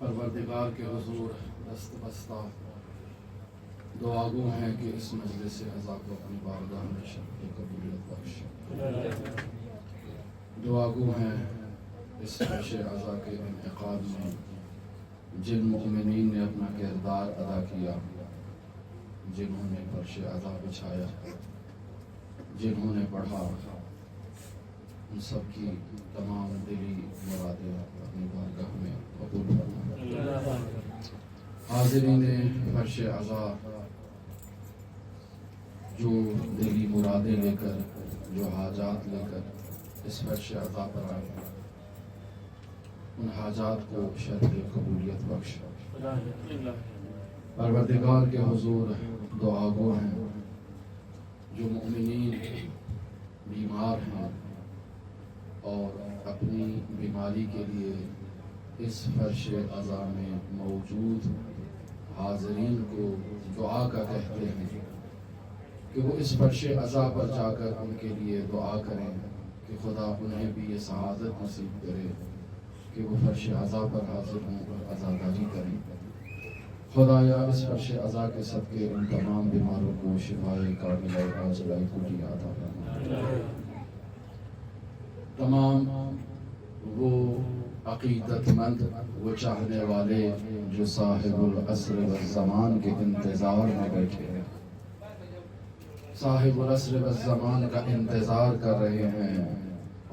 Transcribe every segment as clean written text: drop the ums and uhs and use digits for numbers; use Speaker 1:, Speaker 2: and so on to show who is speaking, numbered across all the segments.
Speaker 1: پروردگار کے حضور دست بستہ دعا گو ہیں کہ اس مجلس عزا کو اپنی بارگاہ میں شرف قبولیت بخش. دعا گو ہیں اس فرش عزا کے انعقاد میں جن مؤمنین نے اپنا کردار ادا کیا، جنہوں نے فرش عزا بچھایا، جنہوں نے پڑھا، ان سب کی تمام دلی مرادیں اپنی بارگاہ میں قبول فرما. حاضرین فرش عزا جو دلی مرادیں لے کر، جو حاجات لے کر اس فرش عزا پر آئے، ان حاجات کو شرف قبولیت بخش. پروردگار کے حضور دعا گو ہیں جو مؤمنین بیمار ہیں اور اپنی بیماری کے لیے اس فرش عزا میں موجود حاضرین کو دعا کا کہتے ہیں کہ وہ اس فرش عزا پر جا کر ان کے لیے دعا کریں کہ خدا انہیں بھی یہ سعادت نصیب کرے کہ وہ فرش عزا پر حاضر ہوں اور عزاداری کریں. خدایا اس فرش عزا کے صدقے ان تمام بیماروں کو شفائے کاملہ عاجلہ کلی عطا فرما. تمام وہ عقیدت مند، وہ چاہنے والے جو صاحب العصر والزمان کے انتظار میں بیٹھے ہیں، صاحب العصر والزمان کا انتظار کر رہے ہیں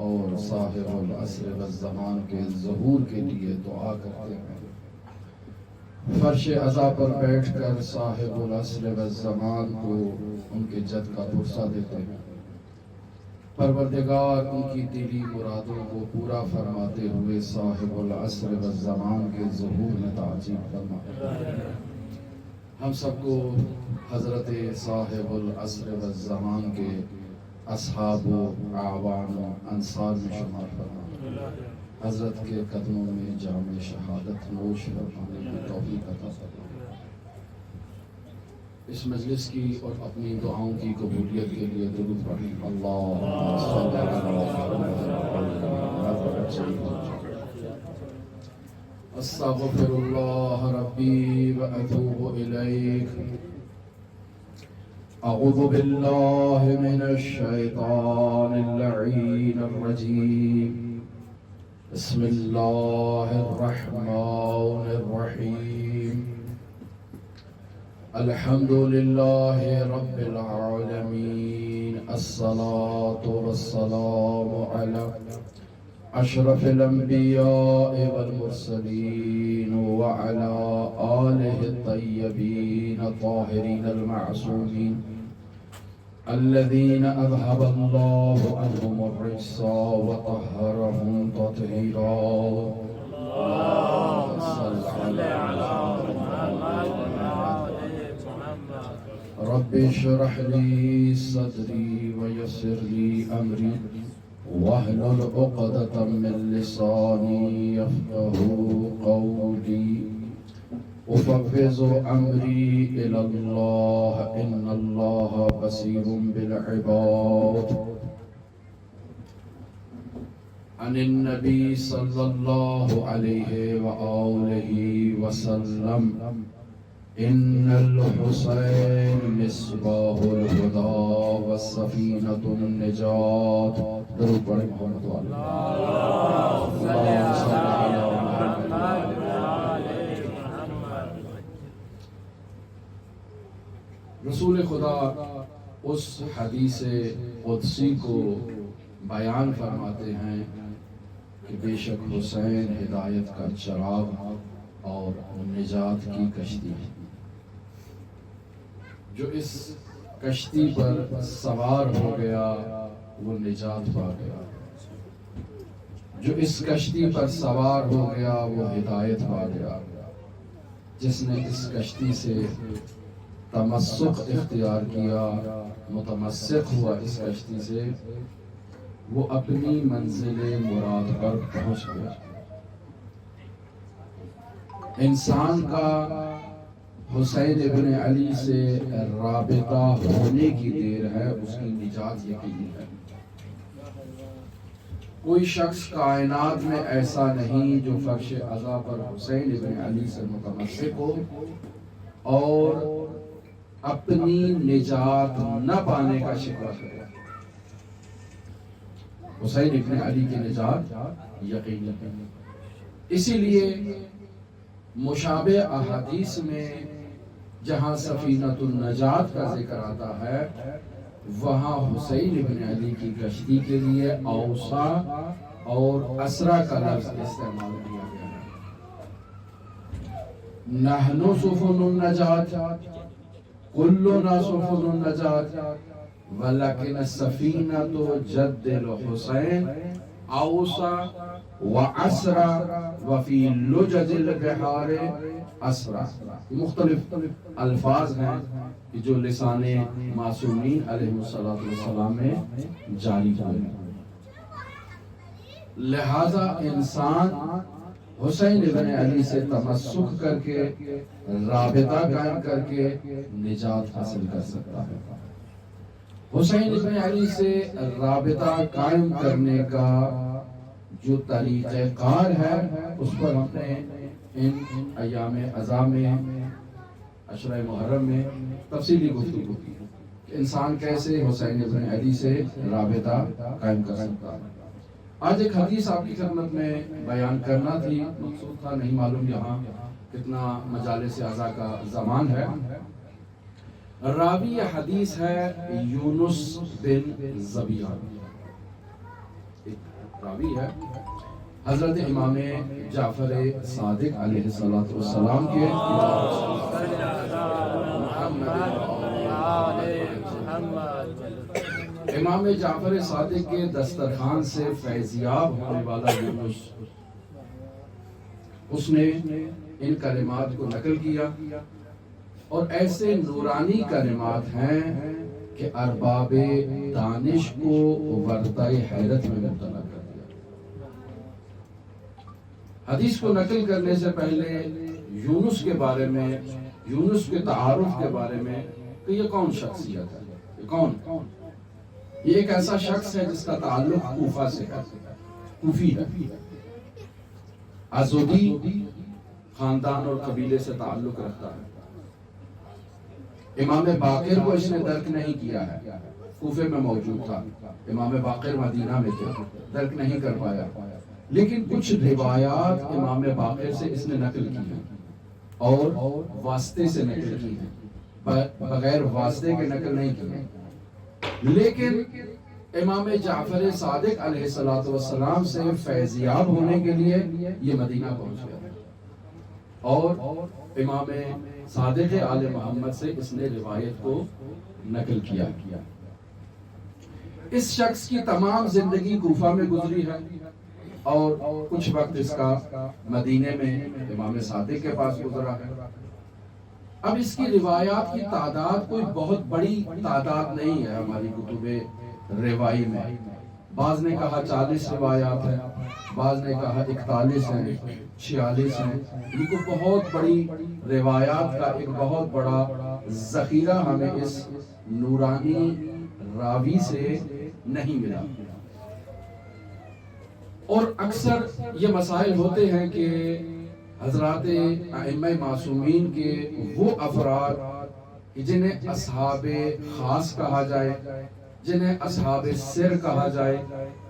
Speaker 1: اور صاحب العصر والزمان کے ظہور کے لیے دعا کرتے ہیں، فرش عزا پر بیٹھ کر صاحب العصر والزمان کو ان کے جد کا پرسہ دیتے ہیں. پروردگار ان کی دلی مرادوں کو پورا فرماتے ہوئے صاحب العصر والزمان کے ظہور میں تعجیب فرما. ہم سب کو حضرت صاحب العصر والزمان کے اصحاب و اعوان و انصار میں شمار فرما. حضرت کے قدموں میں جام شہادت نوش فرمانے کی توفیق عطا فرما. اس مجلس کی اور اپنی دعاؤں کی قبولیت کے لیے درود پڑھیں. اللہم صل علی محمد. استغفر اللہ ربی و اتوب الیہ. اعوذ باللہ من الشیطان اللعین الرجیم. بسم اللہ الرحمن الرحیم. الحمد للہ رب العالمین. الصلاة والسلام علی اشرف الانبیاء والمرسلین وعلی آلہ الطیبین الطاہرین المعصومین الذین اذهب اللہ عنہم الرجس وطہرهم تطہیرا. اللہم صل علی رب اشرح لی صدری ویسر لی امری واحلل عقدۃ من لسانی یفقهوا قولی. افوض امری الی اللہ ان اللہ بصیر بالعباد. عن النبی صلی اللہ علیہ وآلہ وسلم ان الحسین مصباح الہدی والسفینۃ النجات. درود پڑھیں محمد والے. اللہم صل علی محمد. رسول خدا اس حدیث قدسی کو بیان فرماتے ہیں کہ بے شک حسین ہدایت کا چراغ اور نجات کی کشتی ہے. جو اس کشتی پر سوار ہو گیا وہ نجات پا گیا، جو اس کشتی پر سوار ہو گیا وہ ہدایت پا گیا. جس نے اس کشتی سے تمسک اختیار کیا، متمسک ہوا اس کشتی سے، وہ اپنی منزل مراد پر پہنچ گیا. انسان کا حسین ابن علی سے رابطہ ہونے کی دیر ہے، اس کی نجات یقینی ہے. کوئی شخص کائنات میں ایسا نہیں جو فرش عزا پر حسین ابن علی سے متمسک ہو اور اپنی نجات نہ پانے کا شکوہ کرے۔ حسین ابن علی کی نجات یقینی ہے۔ اسی لیے مشابہ احادیث میں جہاں سفینۃ النجات کا ذکر آتا ہے وہاں حسین ابن علی کی کشتی کے لیے اوسا اور اسرا کا لفظ استعمال کیا گیا ہے۔ نحن سفن النجات کلنا سفن النجات ولکن السفینۃ جد الحسین اوسا واسرا وفی لجج البحار اسرا۔ مختلف الفاظ ہیں جو لسان معصومین علیہ السلام میں جاری ہوئے۔ لہذا انسان حسین ابن علی سے تمسک کر کے رابطہ قائم کر کے نجات حاصل کر سکتا ہے۔ حسین ابن علی سے رابطہ قائم کرنے کا جو طریقہ کار ہے اس پر ہم نے ان ایام عزا میں عشرہ محرم میں تفصیلی گفتگو کی کہ انسان کیسے حسین ابن علی سے رابطہ قائم کر سکتا ہے۔ آج ایک حدیث آپ کی خدمت میں بیان کرنا تھی، مقصود تھا، نہیں معلوم یہاں کتنا مجالس عزا کا زمان ہے۔ راوی حدیث ہے یونس بن زبیان، ایک راوی ہے حضرت امام جعفر صادق علیہ السلام کے امام جعفر صادق کے دسترخوان سے فیضیاب ہونے والا یونس، اس نے ان کلمات کو نقل کیا اور ایسے نورانی کلمات ہیں کہ ارباب دانش کو ورطہ حیرت میں مبتلا کر دیا۔ حدیث کو نقل کرنے سے پہلے یونس کے بارے میں، یونس کے تعارف کے بارے میں کہ یہ کون شخصیت ہے، یہ کون؟ یہ ایک ایسا شخص ہے جس کا تعلق کوفہ سے ہے، کوفی ہے، ازودی خاندان اور قبیلے سے تعلق رکھتا ہے۔ امام باقر کو اس نے درک نہیں کیا ہے، کوفے میں موجود تھا، امام باقر مدینہ میں تھے، درک نہیں کر پایا، لیکن کچھ روایات امام باقر سے اس نے نقل کی ہیں اور واسطے سے نقل کی ہیں، بغیر واسطے کے نقل نہیں کی ہیں۔ لیکن امام جعفر صادق علیہ السلام سے فیضیاب ہونے کے لیے یہ مدینہ پہنچ گیا اور امام صادق آل محمد سے اس نے روایت کو نقل کیا۔ اس شخص کی تمام زندگی کوفہ میں گزری ہے اور کچھ وقت اس کا مدینے میں امام صادق کے پاس گزرا ہے۔ اب اس کی روایات کی تعداد کوئی بہت بڑی تعداد نہیں ہے ہماری کتب روائی میں، بعض نے کہا 40 روایات ہیں، بعض نے کہا 41 ہیں، 46 ہیں، یہ کو بہت بڑی روایات کا ایک بہت بڑا ذخیرہ ہمیں اس نورانی راوی سے نہیں ملا۔ اور اکثر یہ مسائل ہوتے ہیں کہ حضرات ائمہ معصومین کے وہ افراد جنہیں اصحاب خاص کہا جائے، جنہیں اصحاب سر کہا جائے،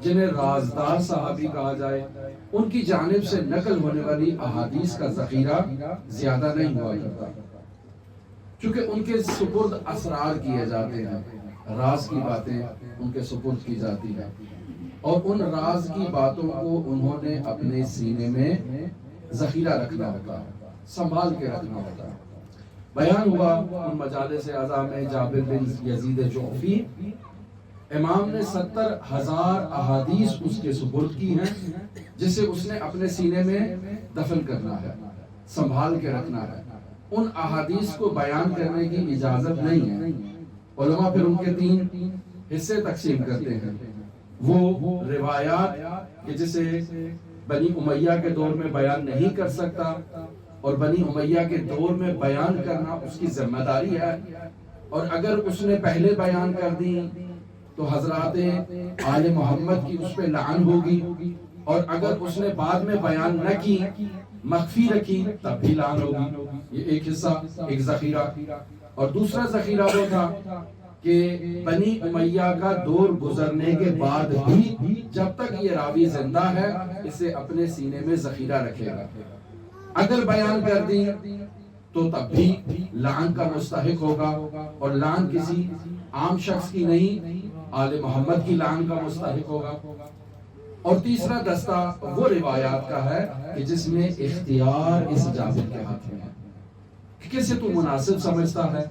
Speaker 1: جنہیں رازدار صحابی کہا جائے، ان کی جانب سے نقل ہونے والی احادیث کا ذخیرہ زیادہ نہیں ہوا کرتا، چونکہ ان کے سپرد اسرار کیے جاتے ہیں، راز کی باتیں ان کے سپرد کی جاتی ہیں اور ان راز کی باتوں کو انہوں نے اپنے سینے میں ذخیرہ رکھنا ہوتا ہے، سنبھال کے رکھنا ہوتا ہے۔ بیان ہوا ان مجالس اعضاء میں جابر بن یزید جعفی، امام نے 70,000 احادیث اس کے سپرد کی ہیں جسے اس نے اپنے سینے میں دفن کرنا ہے، سنبھال کے رکھنا ہے۔ ان احادیث کو بیان کرنے کی اجازت نہیں ہے۔ علماء پھر ان کے 3 حصے تقسیم کرتے ہیں، وہ روایات کہ جسے بنی امیہ کے دور میں بیان نہیں کر سکتا اور بنی امیہ کے دور میں بیان کرنا اس کی ذمہ داری ہے، اور اگر اس نے پہلے بیان کر دی تو حضرات آل محمد کی اس پہ لعن ہوگی، اور اگر اس نے بعد میں بیان نہ کی، مخفی رکھی، تب بھی لعن ہوگی۔ یہ ایک حصہ، ایک ذخیرہ۔ اور دوسرا ذخیرہ وہ تھا کہ بنی امیہ کا دور گزرنے کے بعد بھی جب تک یہ راوی زندہ ہے اسے اپنے سینے میں ذخیرہ رکھے گا، اگر بیان کر دی تو تب بھی لعن کا مستحق ہوگا، اور لعن کسی عام شخص کی نہیں، آل محمد کی لعن کا مستحق ہوگا۔ اور تیسرا دستہ وہ روایات کا ہے کہ جس میں اختیار اس جابر کے ہاتھ میں ہے، کسے تو مناسب سمجھتا ہے،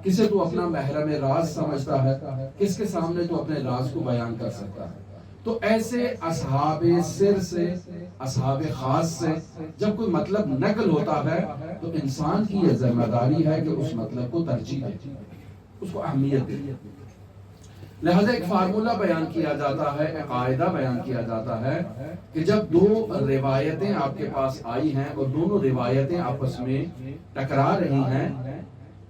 Speaker 1: کسے تو اپنا محرم راز سمجھتا ہے، کس کے سامنے تو اپنے راز کو بیان کر سکتا ہے۔ تو ایسے اصحاب سر سے، اصحاب خاص سے جب کوئی مطلب نقل ہوتا ہے تو انسان کی یہ ذمہ داری ہے کہ اس مطلب کو ترجیح دے، اس کو اہمیت دے۔ لہذا ایک فارمولہ بیان کیا جاتا ہے، ایک قاعدہ بیان کیا جاتا ہے کہ جب دو روایتیں آپ کے پاس آئی ہیں اور دونوں روایتیں آپس میں ٹکرا رہی ہیں،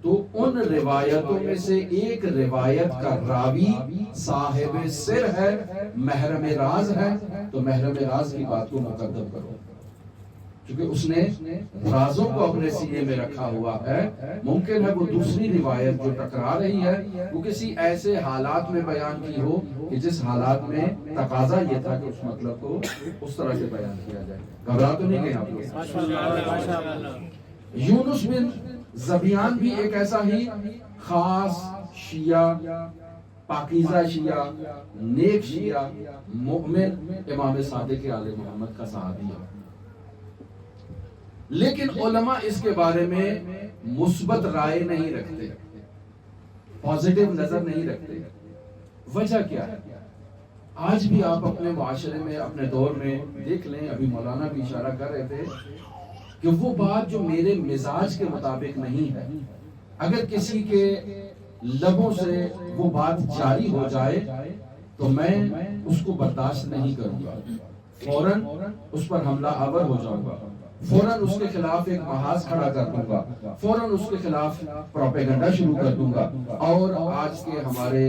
Speaker 1: تو ان روایتوں میں سے ایک روایت کا راوی صاحب سر ہے، محرم راز ہے، تو محرم راز کی بات کو مقدم کرو، کیونکہ اس نے رازوں کو اپنے سینے میں رکھا ہوا ہے۔ ممکن ہے وہ دوسری روایت جو ٹکرا رہی ہے وہ کسی ایسے حالات میں بیان کی ہو کہ جس حالات میں تقاضا یہ تھا کہ اس مطلب کو اس طرح سے بیان کیا جائے۔ گھبرا تو نہیں گئے آپ لوگ؟ یونس بن زبیان بھی ایک ایسا ہی خاص شیعہ، پاکیزہ شیعہ، نیک شیعہ، مومن امام صادق آل محمد کا صحابی ہے، لیکن علماء اس کے بارے میں مثبت رائے نہیں رکھتے، پازیٹیو نظر نہیں رکھتے۔ وجہ کیا ہے؟ آج بھی آپ اپنے معاشرے میں، اپنے دور میں دیکھ لیں، ابھی مولانا بھی اشارہ کر رہے تھے کہ وہ بات جو میرے مزاج کے مطابق نہیں ہے، اگر کسی کے لبوں سے وہ بات جاری ہو جائے تو میں اس کو برداشت نہیں کروں گا، فوراً اس پر حملہ آور ہو جاؤں گا، فوراً اس کے خلاف ایک محاذ کھڑا کر دوں گا، فوراً اس کے خلاف پروپیگنڈا شروع کر دوں گا، اور آج کے ہمارے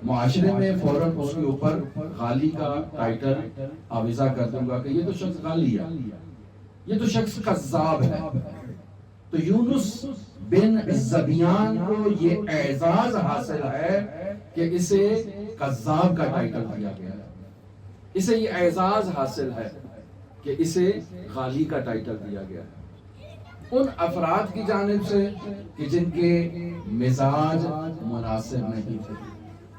Speaker 1: معاشرے میں فوراً اس کے اوپر غالی کا ٹائٹل آویزہ کر دوں گا کہ یہ تو شخص غالی ہے، یہ تو شخص قذاب ہے۔ تو یونس بن زبیان کو یہ اعزاز حاصل ہے کہ اسے قذاب کا ٹائٹل دیا گیا ہے، اسے یہ اعزاز حاصل ہے کہ اسے غالی کا ٹائٹل دیا گیا ہے ان افراد کی جانب سے کہ جن کے مزاج مناسب نہیں تھے،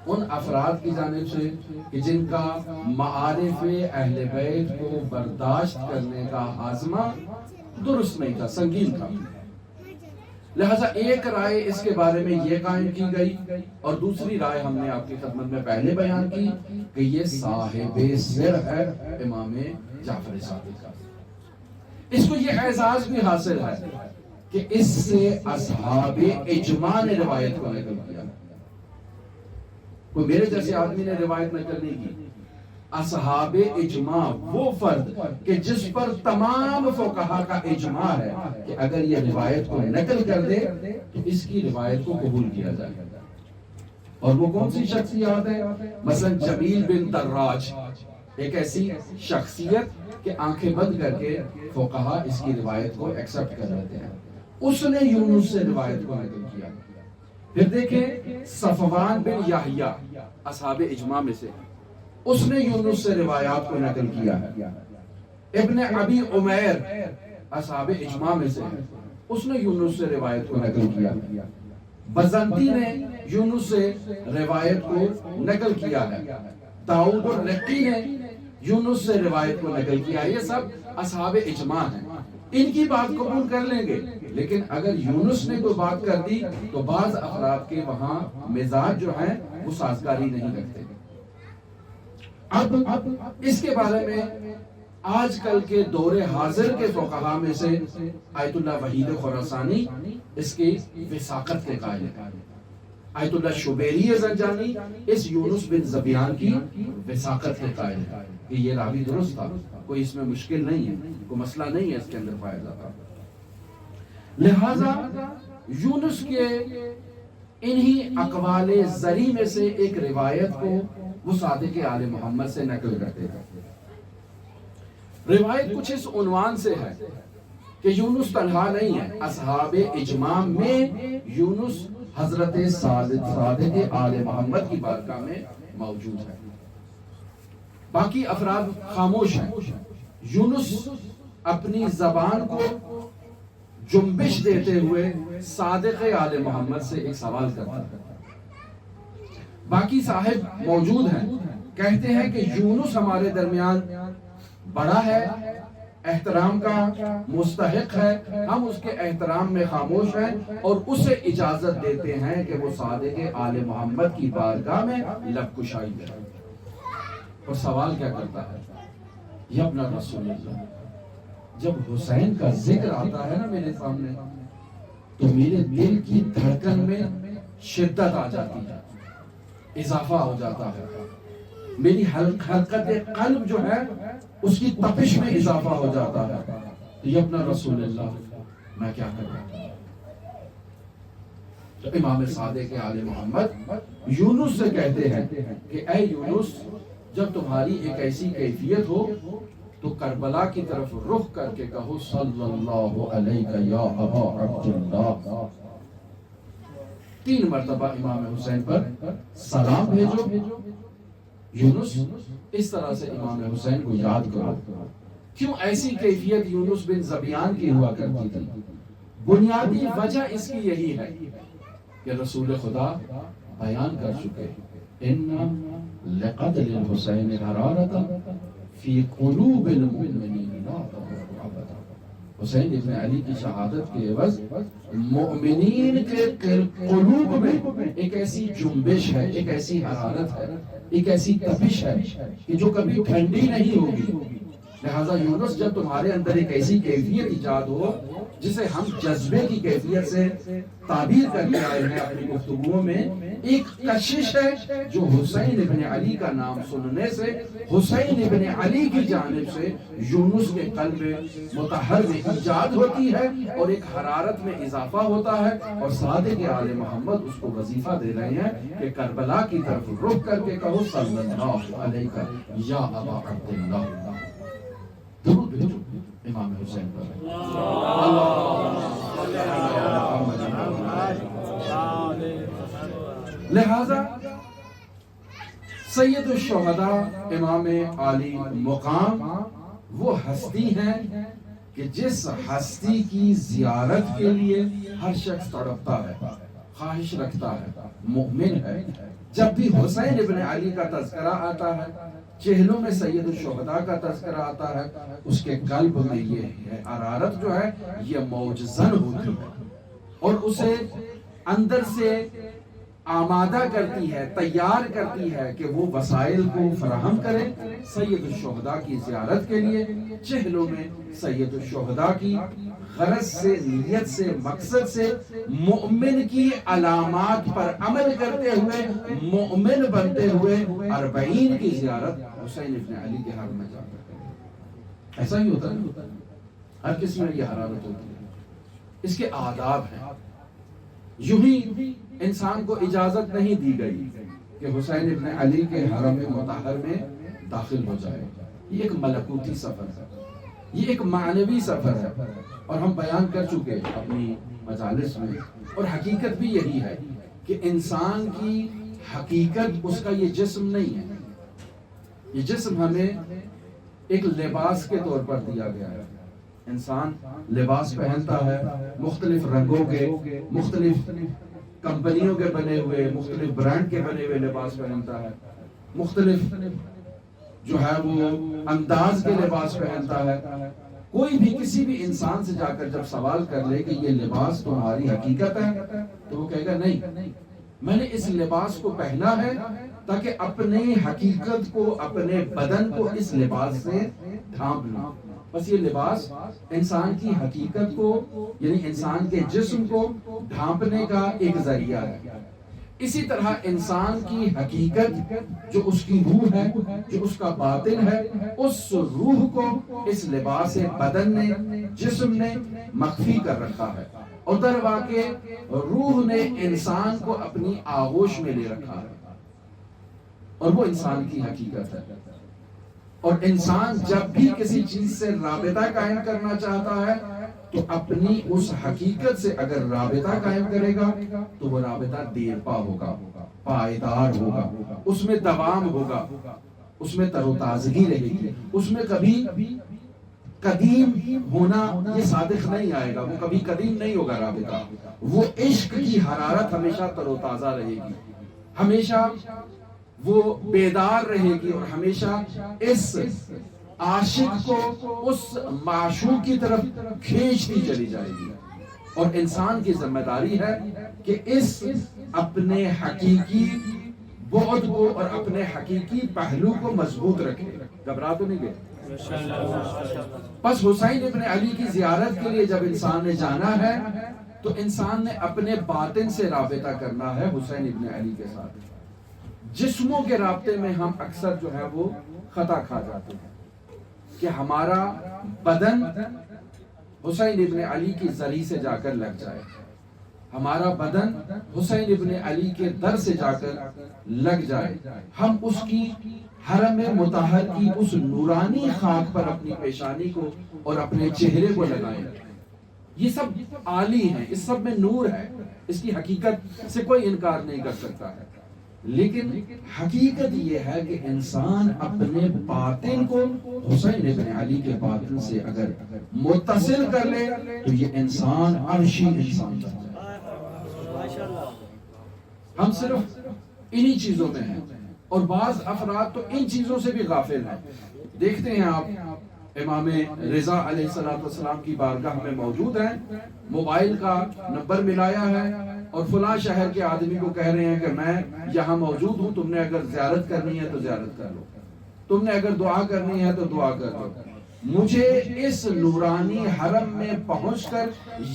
Speaker 1: ان افراد کی جانب سے کہ جن کا معارف اہل بیت کو برداشت کرنے کا ہاضمہ درست نہیں تھا، سنگین تھا۔ لہذا ایک رائے اس کے بارے میں یہ قائم کی گئی، اور دوسری رائے ہم نے آپ کی خدمت میں پہلے بیان کی کہ یہ صاحب سر ہے امام جعفر صادق کا۔ اس کو یہ اعزاز بھی حاصل ہے کہ اس سے اصحاب اجماع نے روایت کو نقل کیا، کوئی میرے جیسے آدمی نے روایت نقل نہیں کی۔ اصحاب اجماع وہ فرد کہ جس پر تمام فقہا کا اجماع ہے کہ اگر یہ روایت کو نقل کر دے تو اس کی روایت کو قبول کیا جائے، اور وہ کون سی شخصیات ہے؟ مثلا جمیل بن دراج ایک ایسی شخصیت کہ آنکھیں بند کر کے فقہا اس کی روایت کو ایکسپٹ کر لیتے ہیں، اس نے یونس سے روایت کو نقل کیا۔ پھر دیکھیں صفوان بن یحییٰ اصحاب اجماع میں سے، اس نے یونس سے روایات کو نقل کیا ہے۔ ابن ابی عمیر اصحاب اجماع میں سے، اس نے یونس سے روایت کو نقل کیا۔ بزنطی نے یونس سے روایت کو نقل کیا ہے۔ داؤد الرقی نے یونس سے روایت کو نقل کیا ہے۔ یہ سب اصحاب اجماع ہیں، ان کی بات قبول کر لیں گے، لیکن اگر یونس نے کوئی بات کر دی تو بعض افراد کے وہاں مزاج جو ہیں وہ سازگاری نہیں رکھتے۔ اب اس کے بارے میں آج کل کے دور حاضر کے فقہا میں سے آیت اللہ وحید خراسانی اس کی وثاقت کے قائل ہے، آیت اللہ شبیری زنجانی اس یونس بن زبیان کی وثاقت کے قائل ہے کہ یہ راوی درست تھا، کوئی اس میں مشکل نہیں ہے، کوئی مسئلہ نہیں ہے اس کے اندر پایا جاتا۔ لہذا یونس کے انہی اقوال زری میں سے ایک روایت کو وہ صادق آل محمد سے نقل کرتے ہیں۔ روایت کچھ اس عنوان سے ہے کہ یونس تنہا نہیں ہے، اصحاب اجماع میں یونس حضرت صادق آل محمد کی بارگاہ میں موجود ہے، باقی افراد خاموش ہیں۔ یونس اپنی زبان کو جنبش دیتے ہوئے صادق آل محمد سے ایک سوال کرتا ہے۔ باقی صاحب موجود ہیں، کہتے ہیں کہ یونس ہمارے درمیان بڑا ہے، احترام کا مستحق ہے، ہم اس کے احترام میں خاموش ہیں اور اسے اجازت دیتے ہیں کہ وہ صادق آل محمد کی بارگاہ میں لب کشائی کرے۔ اور سوال کیا کرتا ہے، یا ابن رسول اللہ، جب حسین کا ذکر آتا ہے نا میرے سامنے تو میرے دل کی دھڑکن میں شدت آ جاتی ہے، اضافہ ہو جاتا ہے، میری حرکت قلب جو ہے اس کی تپش میں اضافہ ہو جاتا ہے، تو یہ اپنا رسول اللہ میں کیا کرتا ہوں؟ امام صادق آل محمد یونس سے کہتے ہیں کہ اے یونس، جب تمہاری ایک ایسی کیفیت ہو تو کربلا کی طرف رخ کر کے کہو صلی اللہ علیہ یا ابا عبداللہ، 3 مرتبہ امام حسین پر سلام بھیجو۔ یونس اس طرح سے امام حسین کو یاد کرو۔ کیوں ایسی کیفیت یونس بن زبیان کی ہوا کرتی تھی؟ بنیادی وجہ اس کی یہی ہے کہ رسول خدا بیان کر چکے ان لقتل الحسین حرارۃ فی قلوب المؤمنین لا تضر ابدا۔ حسین ابن علی کی شہادت کے عوض مؤمنین کے قلوب میں ایک ایسی جنبش ہے، ایک ایسی حرارت ہے، ایک ایسی تپش ہے کہ جو کبھی ٹھنڈی نہیں ہوگی۔ لہذا یونس، جب تمہارے اندر ایک ایسی کیفیت ایجاد ہو جسے ہم جذبے کی کیفیت سے تعبیر کر کے آئے ہیں اپنی گفتگوؤں میں، ایک کشش ہے جو حسین ابن علی کا نام سننے سے، حسین ابن علی کی جانب سے یونس کے قلب مطہر میں ایجاد ہوتی ہے اور ایک حرارت میں اضافہ ہوتا ہے، اور صادق آل محمد اس کو وظیفہ دے رہے ہیں کہ کربلا کی طرف رخ کر کے کہو صلی اللہ علیہ یا ابا عبداللہ۔ درود بھیجو امام حسین پر۔ لہذا سید الشہداء امام عالی مقام وہ ہستی ہیں کہ جس ہستی کی زیارت کے لیے ہر شخص تڑپتا ہے، خواہش رکھتا ہے، مؤمن ہے۔ جب بھی حسین ابن علی کا تذکرہ آتا ہے، چہلوں میں سید الشہداء کا تذکرہ آتا ہے، اس کے قلب میں یہ حرارت جو ہے یہ موجزن ہوتی ہے اور اسے اندر سے آمادہ کرتی ہے، تیار کرتی ہے کہ وہ وسائل کو فراہم کرے سید الشہداء کی زیارت کے لیے۔ چہلوں میں سید الشہداء کی غرض سے، نیت سے، مقصد سے مؤمن کی علامات پر عمل کرتے ہوئے، مؤمن بنتے ہوئے 40 کی زیارت حسین ابن علی کے حرم میں جا کر کریں۔ ایسا ہی ہوتا ہے، ہر کسی میں یہ حرارت ہوتی ہے، اس کے آداب ہیں۔ یوں ہی انسان کو اجازت نہیں دی گئی کہ حسین ابن علی کے حرم مطہر میں داخل ہو جائے۔ یہ ایک ملکوتی سفر ہے، یہ ایک معنوی سفر ہے، اور ہم بیان کر چکے اپنی مجالس میں، اور حقیقت بھی یہی ہے کہ انسان کی حقیقت اس کا یہ جسم نہیں ہے۔ یہ جسم ہمیں ایک لباس کے طور پر دیا گیا ہے۔ انسان لباس پہنتا ہے، مختلف رنگوں کے، مختلف کمپنیوں کے بنے ہوئے، مختلف برانڈ کے بنے ہوئے لباس پہنتا ہے، مختلف جو ہے وہ انداز کے لباس پہنتا ہے۔ کوئی بھی کسی بھی انسان سے جا کر جب سوال کر لے کہ یہ لباس تمہاری حقیقت ہے تو وہ کہے گا نہیں، میں نے اس لباس کو پہنا ہے تاکہ اپنی حقیقت کو، اپنے بدن کو اس لباس سے ڈھانپ لوں۔ بس یہ لباس انسان کی حقیقت کو، یعنی انسان کے جسم کو ڈھانپنے کا ایک ذریعہ ہے۔ اسی طرح انسان کی حقیقت جو اس کی روح ہے، جو اس کا باطن ہے، اس روح کو اس لباس بدن نے، جسم نے مخفی کر رکھا ہے، اور در واقع روح نے انسان کو اپنی آغوش میں لے رکھا ہے۔ اور وہ انسان کی حقیقت ہے. اور انسان جب بھی کسی چیز سے رابطہ قائم کرنا چاہتا ہے تو اپنی اس حقیقت سے اگر رابطہ قائم کرے گا تو وہ رابطہ دیر پا ہوگا، پائیدار ہوگا، اس میں دوام ہوگا، اس میں تر و تازگی رہے گی، اس میں کبھی قدیم ہونا یہ صادق نہیں آئے گا، وہ کبھی قدیم نہیں ہوگا رابطہ. وہ عشق کی حرارت ہمیشہ تر و تازہ رہے گی، ہمیشہ وہ بیدار رہے گی، اور ہمیشہ اس عاشق کو اس معشوق کی طرف کھینچتی چلی جائے گی. اور انسان کی ذمہ داری ہے کہ اس اپنے حقیقی بعد کو اور اپنے حقیقی پہلو کو مضبوط رکھے. گھبرا تو نہیں گئے؟ بس حسین ابن علی کی زیارت کے لیے جب انسان نے جانا ہے تو انسان نے اپنے باطن سے رابطہ کرنا ہے حسین ابن علی کے ساتھ. جسموں کے رابطے میں ہم اکثر جو ہے وہ خطا کھا جاتے ہیں کہ ہمارا بدن حسین ابن علی کی زری سے جا کر لگ جائے، ہمارا بدن حسین ابن علی کے در سے جا کر لگ جائے، ہم اس کی حرم مطہر کی اس نورانی خاک پر اپنی پیشانی کو اور اپنے چہرے کو لگائیں. یہ سب عالی ہیں، اس سب میں نور ہے، اس کی حقیقت سے کوئی انکار نہیں کر سکتا ہے. لیکن حقیقت یہ ہے کہ انسان اپنے باطن کو حسین ابن علی کے باطن سے اگر متصل کر لے تو یہ انسان عرشی انسان بن جائے. ہم صرف انہی چیزوں میں ہیں، اور بعض افراد تو ان چیزوں سے بھی غافل ہیں. دیکھتے ہیں آپ امام رضا علیہ السلام کی بارگاہ میں موجود ہیں، موبائل کا نمبر ملایا ہے اور فلاں شہر کے آدمی کو کہہ رہے ہیں کہ میں یہاں موجود ہوں، تم نے اگر زیارت کرنی ہے تو زیارت کر لو، تم نے اگر دعا کرنی ہے تو دعا کر لو. مجھے اس نورانی حرم میں پہنچ کر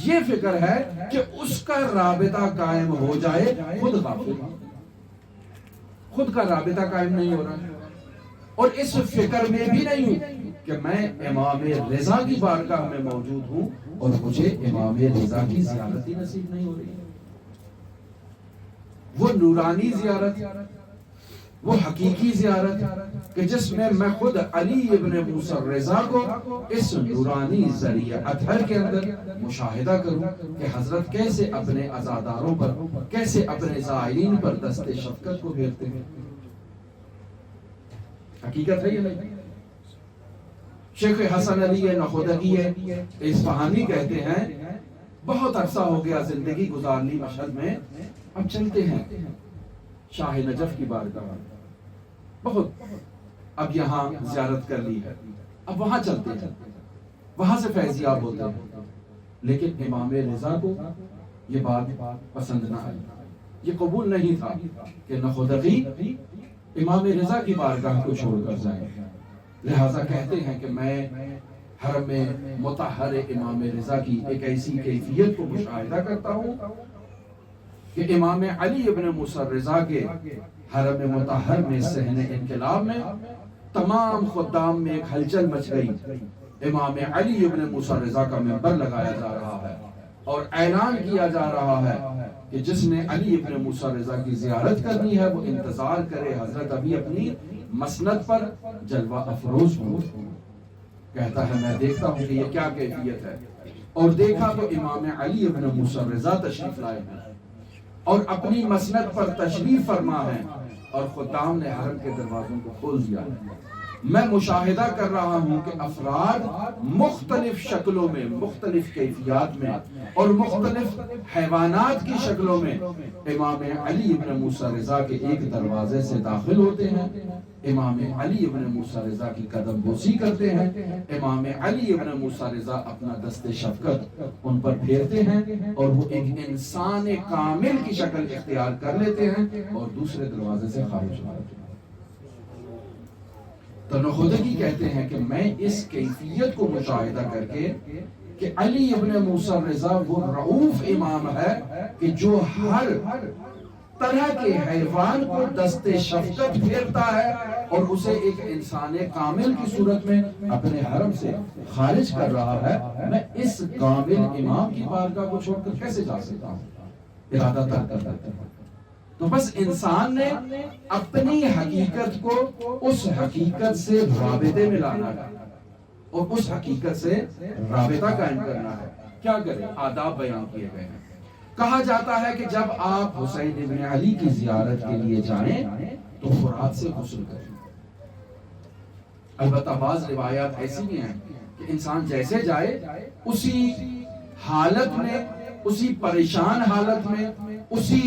Speaker 1: یہ فکر ہے کہ اس کا رابطہ قائم ہو جائے. خود غافل، خود کا رابطہ قائم نہیں ہو رہا، اور اس فکر میں بھی نہیں ہوں کہ میں امام رضا کی بارگاہ میں موجود ہوں اور مجھے امام رضا کی زیارت ہی نصیب نہیں ہو رہی. وہ نورانی زیارت، وہ حقیقی زیارت کہ جس میں میں خود علی ابن موسیٰ رضا کو اس نورانی ذریعہ اطہر کے اندر مشاہدہ کروں کہ حضرت کیسے اپنے عزاداروں پر، کیسے اپنے زائرین پر دست شفقت کو پھیرتے ہیں. حقیقت ہے یہ نہیں. شیخ حسن علی نخودگی اصفہانی کہتے ہیں بہت عرصہ ہو گیا زندگی گزار لی مشہد میں، اب چلتے ہیں شاہ نجف کی بارگاہ میں، بہت اب یہاں زیارت کر لی ہے، اب وہاں چلتے ہیں، وہاں سے فیضیاب ہوتے ہیں. لیکن امام رضا کو یہ بات پسند نہ آئی، یہ قبول نہیں تھا کہ نخودگی امام رضا کی بارگاہ کو چھوڑ کر جائیں. لہذا کہتے ہیں کہ میں حرم مطہر امام رضا کی ایک ایسی کیفیت کو مشاہدہ کرتا ہوں کہ امام علی ابن موسیٰ رضا کے حرم مطہر میں صحن انقلاب میں تمام خدام میں ایک ہلچل مچ گئی. امام علی ابن موسیٰ رضا کا منبر لگایا جا رہا ہے اور اعلان کیا جا رہا ہے کہ جس نے علی ابن موسیٰ رضا کی زیارت کرنی ہے وہ انتظار کرے، حضرت ابھی اپنی مسند پر جلوہ افروز ہوں. کہتا ہے میں دیکھتا ہوں کہ یہ کیا کیفیت ہے، اور دیکھا تو امام علی ابن موسیٰ رضا تشریف لائے ہیں اور اپنی مسند پر تشریف فرما ہے، اور خدام نے حرم کے دروازوں کو کھول دیا ہے. میں مشاہدہ کر رہا ہوں کہ افراد مختلف شکلوں میں، مختلف کیفیات میں اور مختلف حیوانات کی شکلوں میں امام علی ابن موسیٰ رضا کے ایک دروازے سے داخل ہوتے ہیں، امام علی ابن موسیٰ رضا کی قدم بوسی کرتے ہیں، امام علی ابن موسیٰ رضا اپنا دست شفقت ان پر پھیرتے ہیں اور وہ ایک انسان کامل کی شکل اختیار کر لیتے ہیں اور دوسرے دروازے سے خارج ہو جاتے ہیں. تو نخودگی کہتے ہیں کہ میں اس کیفیت کو مشاہدہ کر کے کہ علی ابن موسیٰ رضا وہ رؤوف امام ہے کہ جو ہر طرح کے حیوان کو دست شفقت پھیرتا ہے اور اسے ایک انسان کامل کی صورت میں اپنے حرم سے خارج کر رہا ہے، میں اس کامل امام کی بارگاہ کو چھوڑ کر کیسے جا سکتا ہوں؟ ارادہ ترک کر دیتا ہوں.
Speaker 2: تو بس انسان نے اپنی حقیقت کو اس حقیقت سے رابطے میں لانا ہے اور اس حقیقت سے رابطہ قائم کرنا ہے. کیا کرے؟ آداب بیان کیے گئے ہیں. کہا جاتا ہے کہ جب آپ حسین ابن علی کی زیارت کے لیے جائیں تو فرات سے غسل کریں. البتہ بعض روایات ایسی بھی ہیں کہ انسان جیسے جائے اسی حالت میں، اسی پریشان حالت میں، اسی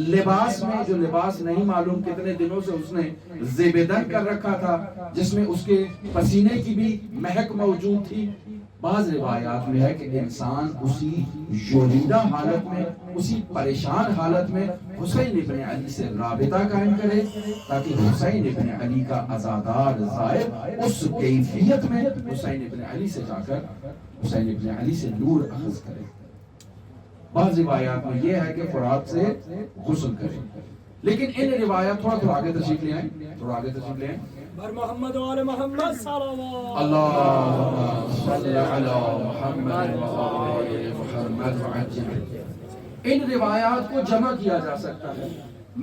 Speaker 2: لباس میں، جو لباس نہیں معلوم کتنے دنوں سے اس نے زیب دن کر رکھا تھا، جس میں اس کے پسینے کی بھی مہک موجود تھی. بعض روایات میں ہے کہ انسان اسی شوریدہ حالت میں، اسی پریشان حالت میں حسین ابن علی سے رابطہ قائم کرے تاکہ حسین ابن علی کا عزادار زائر اس کیفیت میں حسین ابن علی سے جا کر حسین ابن علی سے نور اخذ کرے. بعض روایات میں یہ ہے کہ فرات سے غسل کرے. لیکن ان روایات تھوڑا آگے تشریف لے آئیں، تھوڑا آگے تشریف لے آئیں.
Speaker 3: محمد وعلى محمد صلى الله
Speaker 2: اللهم صل على محمد وآل محمد وعجل. ان روایات کو جمع کیا جا سکتا ہے،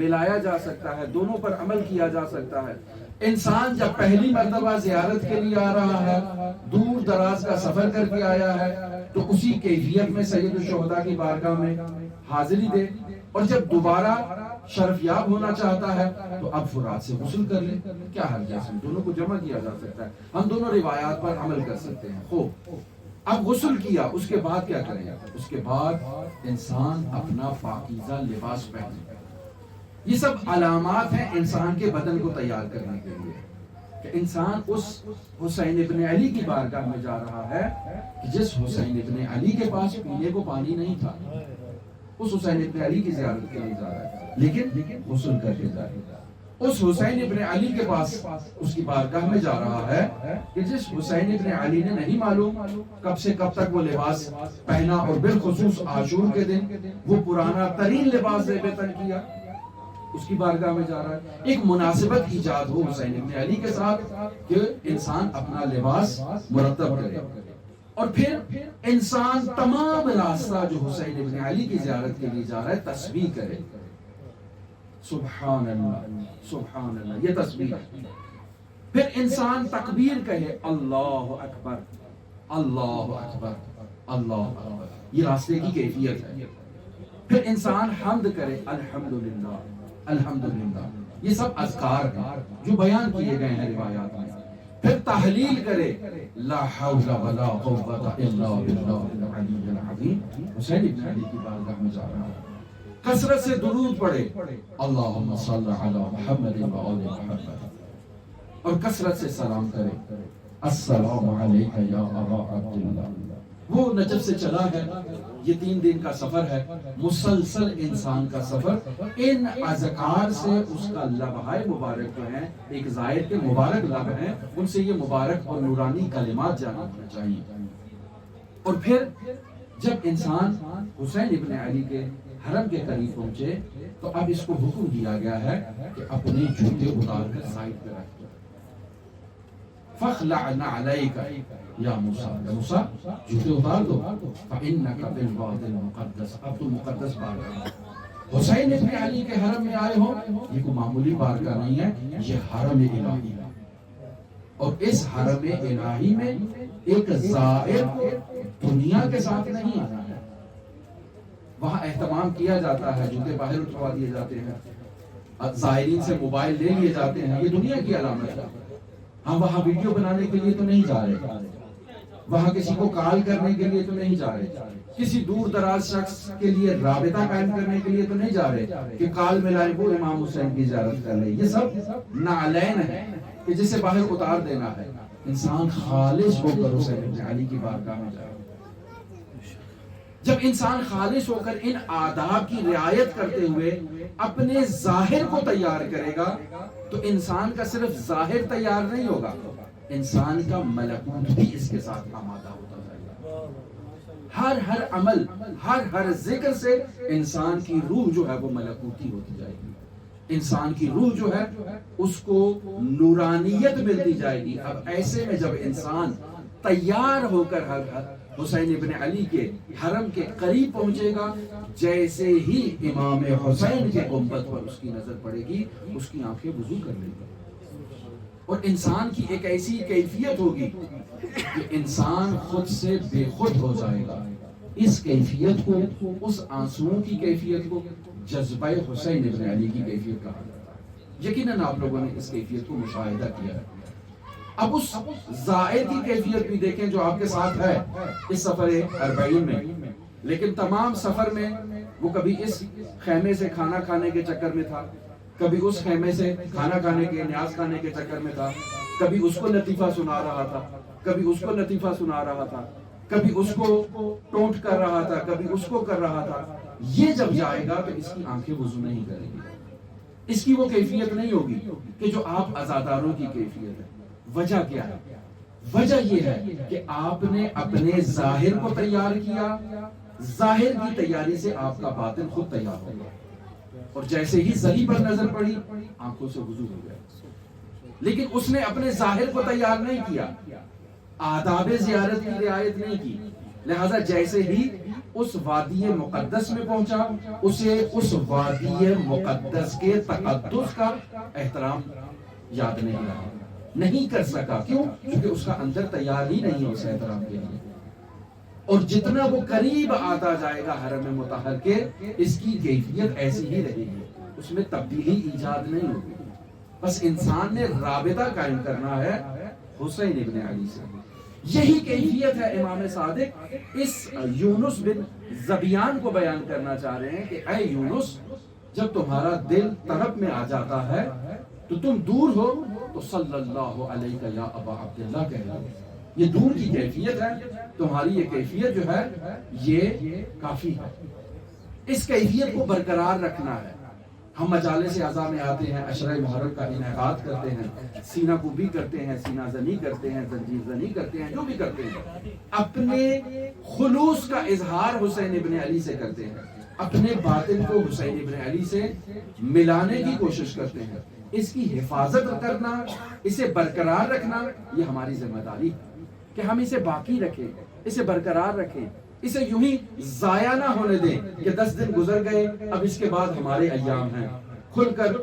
Speaker 2: ملایا جا سکتا ہے، دونوں پر عمل کیا جا سکتا ہے. انسان جب پہلی مرتبہ زیارت کے لیے آ رہا ہے، دور دراز کا سفر کر کے آیا ہے، تو اسی کیفیت میں سید الشہداء کی بارگاہ میں حاضری دے، اور جب دوبارہ شرف یاب ہونا چاہتا ہے تو اب فرات سے غسل کر لے. کیا حرج ہے؟ دونوں کو جمع کیا جا سکتا ہے، ہم دونوں روایات پر عمل کر سکتے ہیں. خوب، اب غسل کیا، اس کے بعد کیا کریں؟ اس کے بعد انسان اپنا پاکیزہ لباس پہنے. یہ سب علامات ہیں انسان کے بدن کو تیار کرنے کے لیے کہ انسان اس حسین ابن علی کی بارگاہ میں جا رہا ہے کہ جس حسین ابن علی کے پاس پینے کو پانی نہیں تھا، اس حسین ابن علی کی زیارت کے لیے جا رہا ہے، لیکن غسل کر کے جا رہا ہے. اس حسین ابن علی کے پاس اس کی بارگاہ میں جا رہا ہے کہ جس حسین ابن علی نے نہیں معلوم کب سے کب تک وہ لباس پہنا، اور بالخصوص عاشور کے دن وہ پرانا ترین لباس زیب تن کیا، اس کی بارگاہ میں جا رہا ہے. ایک مناسبت ایجاد ہو حسین ابن علی کے ساتھ کہ انسان اپنا لباس مرتب کرے، اور پھر انسان تمام راستہ جو حسین ابن علی کی زیارت کے لیے جا رہا ہے تسبیح کرے. سبحان اللہ، سبحان اللہ، یہ تسبیح ہے. پھر انسان تکبیر کہے، اللہ اکبر، اللہ اکبر، اللہ اکبر. یہ راستے کی کیفیت ہے. پھر انسان حمد کرے، الحمدللہ، الحمدللہ. یہ سب اذکار ہیں جو بیان کیے گئے ہیں روایات میں. پھر تحلیل کرے، لا حول ولا قوة الا باللہ العلی العظیم. حسین ابن علی کی بارگاہ میں جا رہا ہے. کثرت سے درود پڑھے، اللہم صل علی محمد وآل محمد، اور کثرت سے سلام کرے، السلام علیکہ یا ابا عبداللہ. وہ نجف سے چلا ہے، یہ 3 دن کا سفر ہے، مسلسل انسان کا سفر. ان اذکار سے اس کا لبھائے مبارک جو ہیں، ایک زائر کے مبارک لب ہیں، ان سے یہ مبارک اور نورانی کلمات جانا ہونا چاہیے. اور پھر جب انسان حسین ابن علی کے حرم کے قریب پہنچے تو اب اس کو حکم دیا گیا ہے کہ اپنے جوتے اتار کر سائڈ پہ رکھ دو. فَخْلَعْ نَعْلَيْكَ یا موسیٰ جوتے اتار دو، فَإِنَّكَ بِالْوَادِ الْمُقَدَّسِ، اب تو مقدس بارگاہ. حسین ابن علی کے حرم میں آئے ہو، یہ کوئی معمولی بارگاہ نہیں ہے، یہ حرم الہی ہے. اور اس حرم الہی میں ایک زائر کو دنیا کے ساتھ نہیں آنا ہے. وہاں اہتمام کیا جاتا ہے، جوتے باہر اٹھوا دیے جاتے ہیں، زائرین سے موبائل لے لیے جاتے ہیں، یہ دنیا کی علامت ہے. ہم وہاں ویڈیو بنانے کے لیے تو نہیں جا رہے، وہاں کسی کو کال کرنے کے لیے تو نہیں جا رہے، کسی دور دراز شخص کے لیے رابطہ قائم کرنے کے لیے تو نہیں جا رہے کہ کال ملائے وہ امام حسین کی زیارت کر رہے. یہ سب نعلین ہے کہ جسے باہر اتار دینا ہے. انسان خالص ہو کر حسین ابن علی کی بارگاہ میں جائے. جب انسان خالص ہو کر ان آداب کی رعایت کرتے ہوئے اپنے ظاہر کو تیار کرے گا تو انسان کا صرف ظاہر تیار نہیں ہوگا، انسان کا ملکوت بھی اس کے ساتھ آمادہ ہوتا جائے گا. ہر عمل، ہر ذکر سے انسان کی روح جو ہے وہ ملکوتی ہوتی جائے گی. انسان کی روح جو ہے اس کو نورانیت ملتی جائے گی. اب ایسے میں جب انسان تیار ہو کر حسین ابن علی کے حرم کے قریب پہنچے گا، جیسے ہی امام حسین کے گنبد پر اس کی نظر پڑے گی اس کی آنکھیں وضو کر لیں گی۔ اور انسان کی ایک ایسی کیفیت ہوگی کہ انسان خود سے بے خود ہو جائے گا۔ اس کیفیت کو، اس آنسوؤں کی کیفیت کو جذبہ حسین ابن علی کی کیفیت کہا جاتا ہے۔ یقیناً آپ لوگوں نے اس کیفیت کو مشاہدہ کیا ہے۔ اب اس زائد کی کیفیت بھی دیکھیں جو آپ کے ساتھ ہے اس سفر 40 میں، لیکن تمام سفر میں وہ کبھی اس خیمے سے کھانا کھانے کے چکر میں تھا، کبھی اس خیمے سے کھانا کھانے کے نیاز کھانے کے چکر میں تھا، کبھی اس کو لطیفہ سنا رہا تھا، کبھی اس کو لطیفہ سنا رہا تھا، کبھی اس کو ٹونٹ کر رہا تھا، کبھی اس کو کر رہا تھا۔ یہ جب جائے گا تو اس کی آنکھیں وضو نہیں کریں گی، اس کی وہ کیفیت نہیں ہوگی کہ جو آپ عزاداروں کی کیفیت ہے۔ وجہ کیا ہے؟ وجہ یہ ہے کہ آپ نے اپنے ظاہر کو تیار کیا، ظاہر کی تیاری سے آپ کا باطن خود تیار ہو گیا، اور جیسے ہی زہی پر نظر پڑی آنکھوں سے وضو ہو گیا۔ لیکن اس نے اپنے ظاہر کو تیار نہیں کیا، آداب زیارت کی رعایت نہیں کی، لہذا جیسے ہی اس وادی مقدس میں پہنچا اسے اس وادی مقدس کے تقدس کا احترام یاد نہیں رہا، نہیں کر سکا۔ کیوں؟ کیونکہ اس کا اندر تیار ہی نہیں ہے اس احترام کے لیے۔ اور جتنا وہ قریب آتا جائے گا حرم مطہر کے، اس کی کیفیت ایسی ہی رہے گی، اس میں تبدیلی ایجاد نہیں ہوگی۔ بس انسان نے رابطہ قائم کرنا ہے حسین ابن علی سے۔ یہی کیفیت ہے امام صادق اس یونس بن زبیان کو بیان کرنا چاہ رہے ہیں کہ اے یونس، جب تمہارا دل طرب میں آ جاتا ہے تو تم دور ہو تو صلی اللہ علیہ یا ابا عبداللہ کہہ رہے ہیں۔ یہ دور کی کیفیت ہے، تمہاری یہ کیفیت جو ہے یہ کافی ہے۔ اس کیفیت کو برقرار رکھنا ہے۔ ہم مجالس اعزاء میں آتے ہیں، عشرہ محرم کا انعقاد کرتے ہیں، سینہ کوبی کرتے ہیں، سینہ زنی کرتے ہیں، زنجیر زنی کرتے ہیں، جو بھی کرتے ہیں اپنے خلوص کا اظہار حسین ابن علی سے کرتے ہیں، اپنے باطن کو حسین ابن علی سے ملانے کی کوشش کرتے ہیں۔ اس کی حفاظت کرنا، اسے برقرار رکھنا یہ ہماری ذمہ داری ہے کہ ہم اسے باقی رکھیں، اسے برقرار رکھیں، اسے یوں ہی ضائع نہ ہونے دیں کہ 10 دن گزر گئے، اب اس کے بعد ہمارے ایام ہیں، کھل کر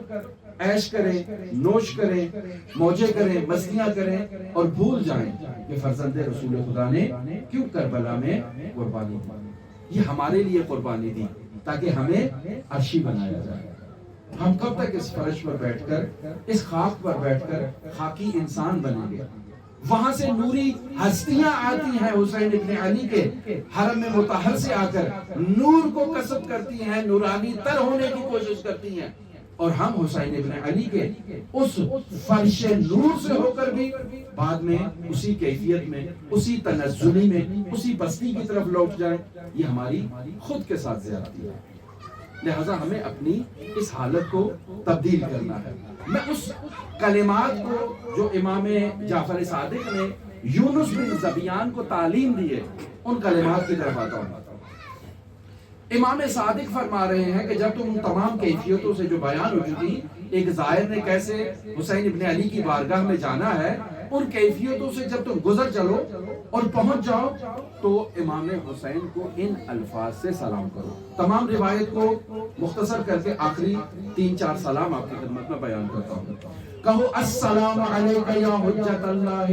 Speaker 2: عیش کریں، نوش کریں، موجے کریں، مستیاں کریں اور بھول جائیں کہ فرزند رسول خدا نے کیوں کربلا میں قربانی دی۔ یہ ہمارے لیے قربانی دی تاکہ ہمیں عرشی بنایا جائے۔ ہم کب تک اس فرش پر بیٹھ کر، اس خاک پر بیٹھ کر خاکی انسان بنیں گے؟ وہاں سے نوری ہستیاں آتی ہیں حسین ابن علی کے حرم مطہر سے آ کر نور کو کسب کرتی ہیں، نورانی تر ہونے کی کوشش کرتی ہیں، اور ہم حسین ابن علی کے اس فرش نور سے ہو کر بھی بعد میں اسی کیفیت میں، اسی تنزلی میں، اسی بستی کی طرف لوٹ جائیں۔ یہ ہماری خود کے ساتھ زیادتی ہے، لہذا ہمیں اپنی اس حالت کو تبدیل کرنا ہے۔ میں اس کلمات کو جو امام جعفر صادق نے یونس بن زبیان کو تعلیم دی ہے ان کلمات کی طرف آتا ہوں۔ امام صادق فرما رہے ہیں کہ جب تم تمام کیفیتوں سے جو بیان ہو چکی، ایک زائر نے کیسے حسین ابن علی کی بارگاہ میں جانا ہے، ان کیفیتوں سے جب تم گزر چلو اور پہنچ جاؤ تو امام حسین کو ان الفاظ سے سلام کرو۔ تمام روایت کو مختصر کر کے آخری 3-4 سلام آپ کی خدمت میں بیان کرتا ہوں۔ کہو السلام علیک یا حجت اللہ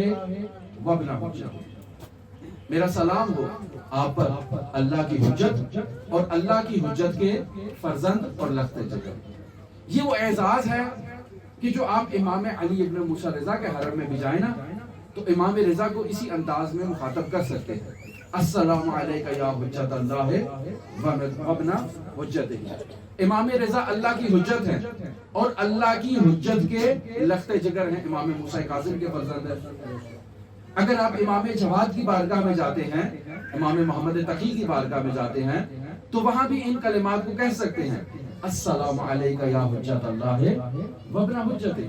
Speaker 2: وابن حجت، میرا سلام ہو آپ پر اللہ کی حجت اور اللہ کی حجت کے فرزند اور لخت جگر۔ یہ وہ اعزاز ہے کہ جو آپ امام علی ابن موسیٰ رضا کے حرم میں بھی جائیں نا تو امام رضا کو اسی انداز میں مخاطب کر سکتے ہیں، السلام علیک یا حجت اللہ وابن حجت۔ امام رضا اللہ کی حجت ہیں اور اللہ کی حجت کے لخت جگر ہیں، امام موسیٰ کاظم کے فرزند ہیں۔ اگر آپ امام جواد کی بارگاہ میں جاتے ہیں، امام محمد تقی کی بارگاہ میں جاتے ہیں تو وہاں بھی ان کلمات کو کہہ سکتے ہیں، السلام علیک یا حجت اللہ وابن حجت۔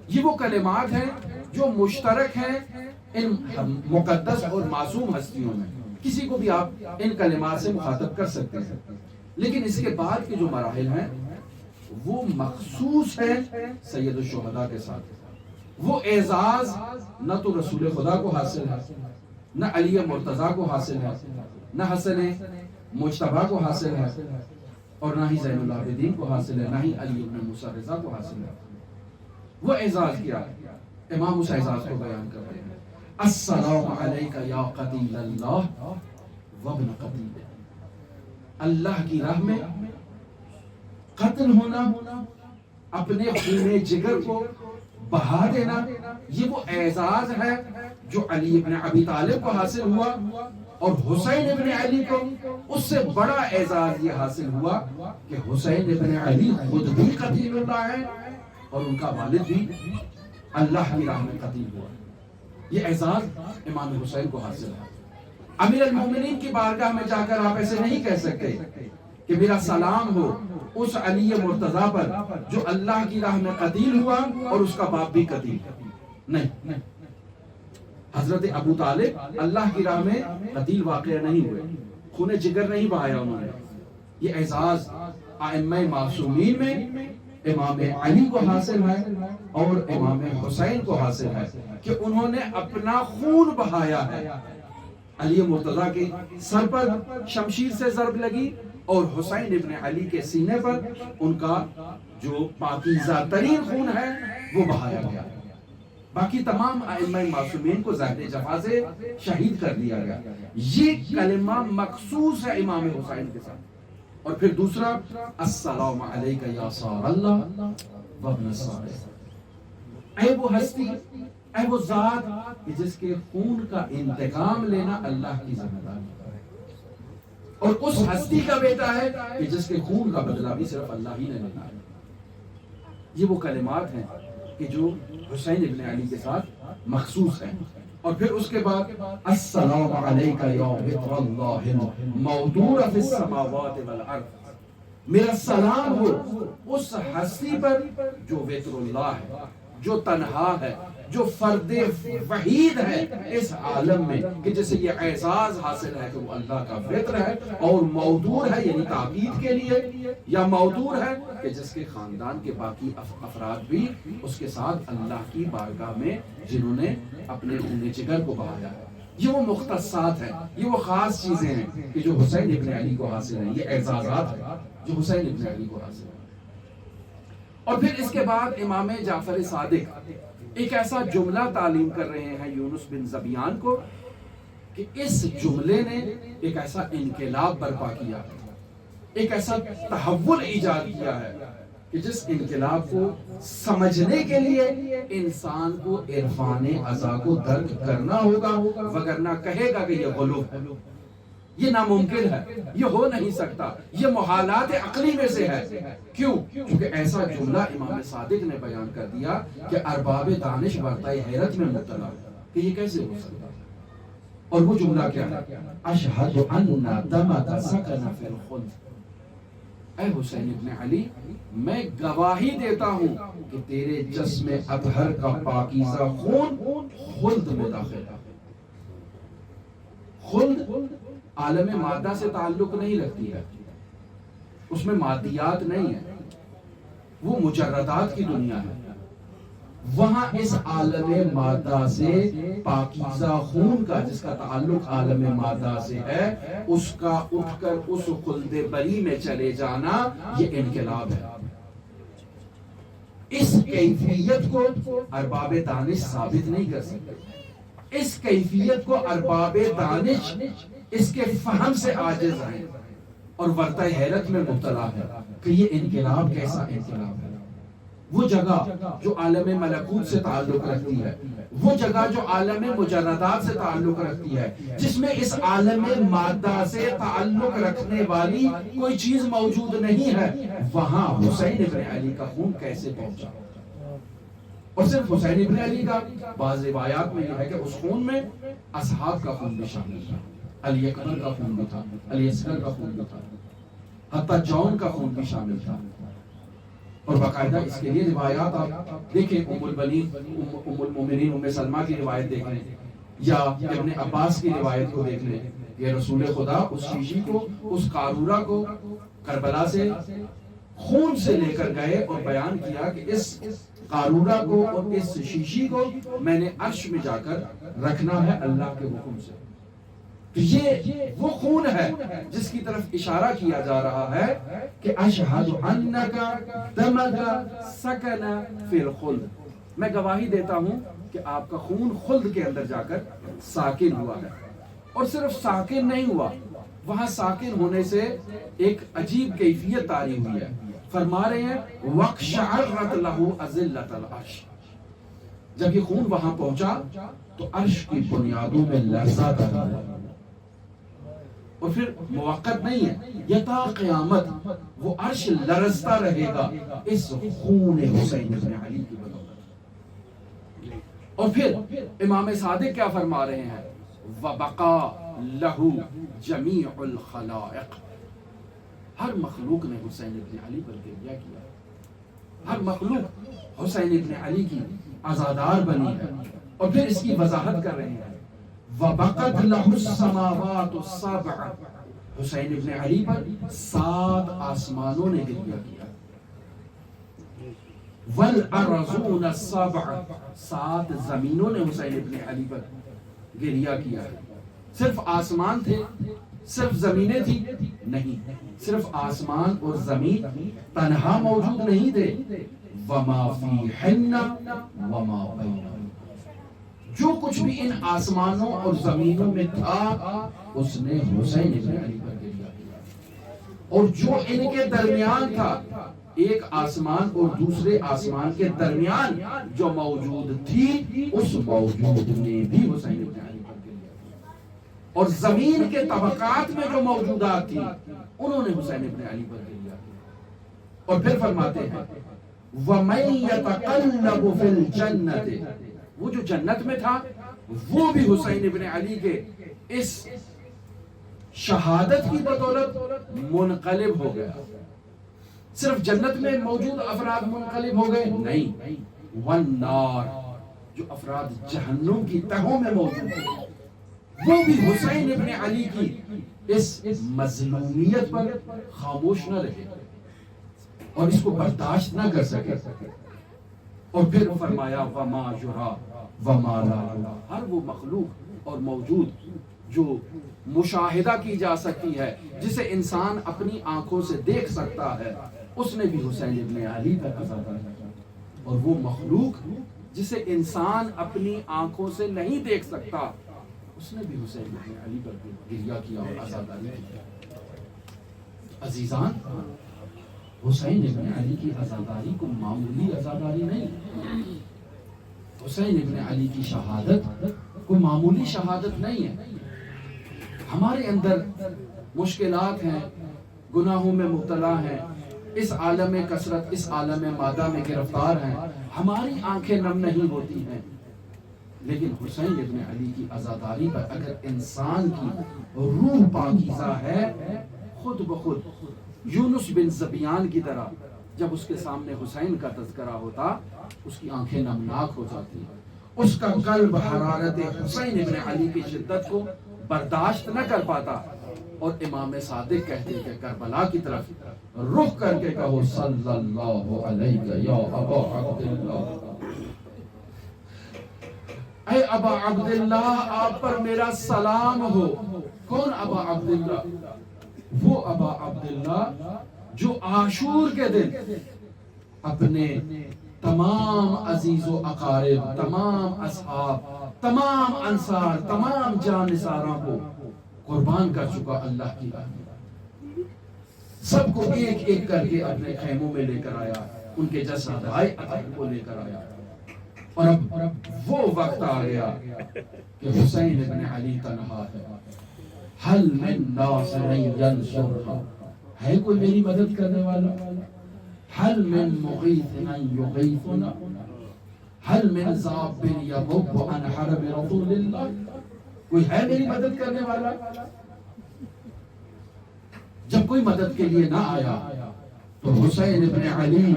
Speaker 2: یہ وہ کلمات ہیں جو مشترک ہیں ان مقدس اور معصوم ہستیوں میں، کسی کو بھی آپ ان کلمات سے مخاطب کر سکتے ہیں۔ لیکن اس کے بعد کے جو مراحل ہیں وہ مخصوص ہے سید الشہداء کے ساتھ۔ وہ اعزاز نہ تو رسول خدا کو حاصل ہے نہ علی مرتضیٰ کو حاصل ہے، نہ حسن مجتبیٰ کو حاصل ہے، اور نہ ہی زین العابدین کو حاصل ہے، نہ ہی علی ابن موسیٰ رضا کو حاصل ہے۔ وہ اعزاز کیا امام اس اعزاز کو بیان کر رہے ہیں، السلام علیک یا قتیل اللہ وابن قتیل، اللہ کی راہ میں قتل ہونا، اپنے خون جگر کو بہا دینا، یہ وہ اعزاز ہے جو علی ابن ابی طالب کو حاصل ہوا، اور حسین ابن علی کو اس سے بڑا اعزاز یہ حاصل ہوا کہ حسین ابن علی خود بھی قتیل اللہ ہے اور ان کا والد بھی اللہ کی راہ میں قتیل ہوا۔ یہ اعزاز امام حسین کو حاصل ہے۔ امیر المومنین کی بارگاہ میں جا کر آپ ایسے نہیں کہہ سکتے کہ میرا سلام ہو اس علی مرتضیٰ پر جو اللہ کی راہ میں قتیل ہوا اور اس کا باپ بھی قتیل، نہیں، حضرت ابو طالب اللہ کی راہ میں قتیل واقع نہیں ہوئے، خون جگر نہیں بہایا انہوں نے۔ یہ اعزاز ائمہ معصومین میں امام علی کو حاصل ہے اور امام حسین کو حاصل ہے کہ انہوں نے اپنا خون بہایا ہے۔ علی مرتضیٰ کے سر پر شمشیر سے ضرب لگی اور حسین ابن علی کے سینے پر ان کا جو پاکیزہ ترین خون ہے وہ بہایا گیا۔ باقی تمام ائمہ معصومین کو ظاہر جفا سے شہید کر دیا گیا۔ یہ کلمہ مخصوص ہے امام حسین کے ساتھ۔ اور پھر دوسرا، السلام علیک یا صار اللہ وابن صالح، اے وہ ہستی، اے وہ ذات جس کے خون کا انتقام لینا اللہ کی ذمہ داری ہے، اور اس ہستی کا بیٹا ہے کہ جس کے خون کا بدلہ بھی صرف اللہ ہی نے لینا ہے۔ یہ وہ کلمات ہیں کہ جو حسین ابن علی کے ساتھ مخصوص ہیں۔ اور پھر اس کے بعد السلام علیک یا وطر اللہ موضوع فی السماوات والارض، میرا سلام ہو اس ہستی پر جو وطر اللہ ہے، جو تنہا ہے، جو فرد وحید ہے اس عالم میں، کہ جسے یہ اعزاز حاصل ہے کہ وہ اللہ کا وطر ہے، اور موضوع ہے یعنی تعبید کے لیے، یا موضوع ہے کہ جس کے خاندان کے باقی افراد بھی اس کے ساتھ اللہ کی بارگاہ میں جنہوں نے اپنے خون جگر کو بہایا ہے۔ یہ وہ مختصات ہیں، یہ وہ خاص چیزیں ہیں کہ جو حسین ابن علی کو حاصل ہیں، یہ اعزازات ہیں جو حسین ابن علی کو حاصل ہیں۔ اور پھر اس کے بعد امام جعفر صادق ایک ایسا جملہ تعلیم کر رہے ہیں یونس بن زبیان کو کہ اس جملے نے ایک ایسا انقلاب برپا کیا، ایک ایسا تحول ایجاد کیا ہے کہ جس انقلاب کو سمجھنے کے لیے انسان کو عرفان ازا کو درک کرنا ہوگا، وگرنہ کہے گا کہ یہ غلو ہے، یہ ناممکن ہے، یہ ہو نہیں سکتا، یہ محالات عقلی میں سے ہے۔ کیوں؟ کیونکہ ایسا جملہ امام صادق نے بیان کر دیا کہ ارباب دانش برتائے حیرت میں مبتلا کہ یہ کیسے ہو سکتا۔ اور وہ جملہ کیا ہے؟ اشہد ان دمک سکن فی الخلد، اے حسین ابن علی میں گواہی دیتا ہوں کہ تیرے جسم اطہر کا پاکیزہ خون خلد میں داخل ہے۔ خلد عالم مادہ سے تعلق نہیں رکھتی ہے، اس میں مادیات نہیں ہے، وہ مجردات کی دنیا ہے۔ وہاں اس عالم مادہ سے پاکیزہ خون کا جس کا تعلق عالم مادہ سے ہے، اس کا اٹھ کر اس خلد بری میں چلے جانا یہ انقلاب ہے۔ اس کیفیت کو ارباب دانش ثابت نہیں کر سکتے، اس کیفیت کو ارباب دانش اس کے فہم سے عاجز ہیں اور ورطہ حیرت میں مبتلا ہے کہ یہ انقلاب کیسا انقلاب ہے۔ وہ جگہ جو عالم ملکوت سے تعلق رکھتی ہے، وہ جگہ جو عالم مجردات سے تعلق رکھتی ہے، جس میں اس عالم مادہ سے تعلق رکھنے والی کوئی چیز موجود نہیں ہے، وہاں حسین ابن علی کا خون کیسے پہنچا؟ اور صرف حسین ابن علی کا، بعض روایات میں یہ ہے کہ اس خون میں اصحاب کا خون بھی شامل تھا، علی اکبر کا خون بھی تھا، علی اصغر کا خون بھی تھا، حتیٰ جون کا خون بھی شامل تھا۔ اور باقاعدہ اس کے لیے روایات آپ دیکھیں، ام المومنین ام سلمہ کی روایت دیکھ لیں، یا ابن عباس کی روایت کو دیکھ لیں کہ رسول خدا اس شیشی کو، اس قارورہ کو کربلا سے خون سے لے کر گئے اور بیان کیا کہ اس قارورہ کو اور اس شیشی کو میں نے عرش میں جا کر رکھنا ہے اللہ کے حکم سے. تو یہ وہ خون ہے جس کی طرف اشارہ کیا جا رہا ہے کہ اشہد انک دمک سکن فی الخلد، میں گواہی دیتا ہوں کہ آپ کا خون خلد کے اندر جا کر ساکن ہوا ہے. اور صرف ساکن نہیں ہوا، وہاں ساکن ہونے سے ایک عجیب کیفیت طاری ہوئی ہے. فرما رہے ہیں وَقْشَعَرَّتْ لَهُ أَذِلَّةَ الْعَرْشِ، جب یہ خون وہاں پہنچا تو عرش کی بنیادوں میں لرزہ تھا. اور پھر موقت نہیں ہے، یتا قیامت وہ عرش لرزتا رہے گا اس خون حسین بن علی کی بدولت. اور پھر امام صادق کیا فرما رہے ہیں وَبَقَى لَهُ جَمِيعُ الْخَلَائِقِ، ہر مخلوق نے حسین ابن علی پر گریہ کیا، ہر مخلوق حسین ابن علی کی عزادار بنی ہے. اور پھر اس کی وضاحت کر رہے ہیں وَبَقَتْ لَهُ السَّمَاوَاتُ السَّبْعُ، حسین ابن علی پر 7 آسمانوں نے گریہ کیا. وَالْأَرْضُونَ السَّبْعُ، 7 زمینوں نے حسین ابن علی پر گریہ کیا. صرف آسمان تھے، صرف زمینیں تھی؟ نہیں، صرف آسمان اور زمین تنہا موجود نہیں تھے. وَمَا فِيهِنَّ وَمَا بَيْنَهُمْ، جو کچھ بھی ان آسمانوں اور زمینوں میں تھا اس نے حسین ابن علی پر گریہ کیا. اور جو ان کے درمیان تھا، ایک آسمان اور دوسرے آسمان کے درمیان جو موجود تھی اس موجود نے بھی حسین ابن علی پر گریہ کیا. اور زمین کے طبقات میں جو موجودات تھی انہوں نے حسین ابن علی پر گریہ کیا. اور پھر فرماتے ہیں وَمَن يَتَقَلَّبُ فِي الْجَنَّةِ، وہ جو جنت میں تھا وہ بھی حسین ابن علی کے اس شہادت کی بدولت منقلب ہو گیا. صرف جنت میں موجود افراد منقلب ہو گئے نہیں، والنار، جو افراد جہنم کی تہوں میں موجود ہیں وہ بھی حسین ابن علی کی اس مظلومیت پر خاموش نہ رہے اور اس کو برداشت نہ کر سکے. اور پھر فرمایا وما یرا وما لا یرا، ہر وہ مخلوق اور موجود جو مشاہدہ کی جا سکتی ہے، جسے انسان اپنی آنکھوں سے دیکھ سکتا ہے، اس نے بھی حسین ابن علی پر عزاداری کی. اور وہ مخلوق جسے انسان اپنی آنکھوں سے نہیں دیکھ سکتا اس نے بھی حسین ابن علی پر گریہ کیا اور عزاداری کی. عزیزان، حسین ابن علی کی عزاداری کو معمولی عزاداری نہیں، حسین ابن علی کی شہادت کوئی معمولی شہادت نہیں ہے. ہمارے اندر مشکلات ہیں، گناہوں میں مبتلا ہیں، اس عالم کثرت، اس عالم مادہ میں گرفتار ہیں، ہماری آنکھیں نم نہیں ہوتی ہیں. لیکن حسین ابن علی کی عزاداری پر اگر انسان کی روح پاکیزہ ہے، خود بخود یونس بن زبیان کی طرح جب اس کے سامنے حسین کا تذکرہ ہوتا اس کی آنکھیں نمناک ہو جاتی، اس کا قلب حرارت حسین ابن علی کی شدت کو برداشت نہ کر پاتا. اور امام صادق کہتے کہ کربلا کی طرف رخ کر کے کہو صلی اللہ علیہ یا ابا عبداللہ، اے ابا عبداللہ آپ پر میرا سلام ہو. کون ابا عبداللہ؟ وہ ابا عبداللہ جو عاشور کے دن اپنے تمام عزیز و اقارب، تمام اصحاب، تمام انصار، تمام جانثاروں کو قربان کر چکا اللہ کی راہ میں. سب کو ایک ایک کر کے اپنے خیموں میں لے کر آیا، ان کے جسد کو لے کر آیا. اور اب وہ وقت آ گیا کہ حسین ابن علی تنہا ہے. حل من ناصر ینصرہ، ہے کوئی میری مدد کرنے والا؟ حل من مغیث یغیثنا، حل من ذاب یضب عن حرم رسول اللہ، کوئی ہے میری مدد کرنے والا؟ جب کوئی مدد کے لیے نہ آیا تو حسین ابن علی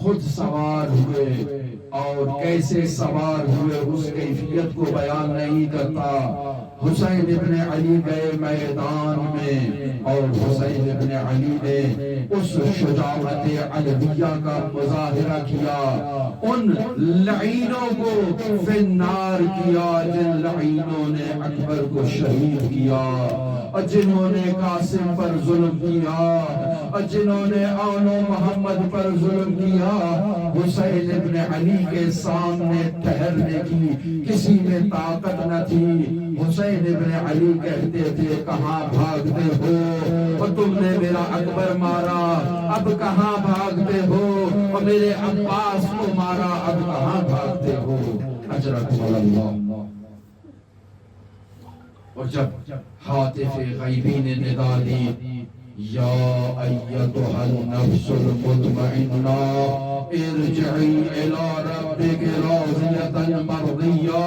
Speaker 2: خود سوار ہوئے، اور کیسے سوار ہوئے اس کیفیت کو بیان نہیں کرتا۔ حسین ابن علی گئے میدان میں، اور حسین ابن علی نے اس شجاعت علویہ کا مظاہرہ کیا، ان لعینوں کو فی النار کیا جن لعینوں نے اکبر کو شہید کیا، اور جنہوں نے قاسم پر ظلم کیا، اور جنہوں نے آن و محمد پر ظلم کیا، حسین ابن علی کے سامنے ٹھہرنے کی کسی میں طاقت نہ تھی۔ حسین ابن علی کہتے تھے کہاں بھاگتے ہو، اور تم نے میرا اکبر مارا، اب کہاں بھاگتے ہو، اور میرے عباس کو مارا، اب کہاں بھاگتے ہو، اجرکم اللہ۔ اور جب ہاتف غیبی نے ندا دی، یا ایتھا النفس المطمئنہ ارجعی الی ربک راضیۃ مرضیہ،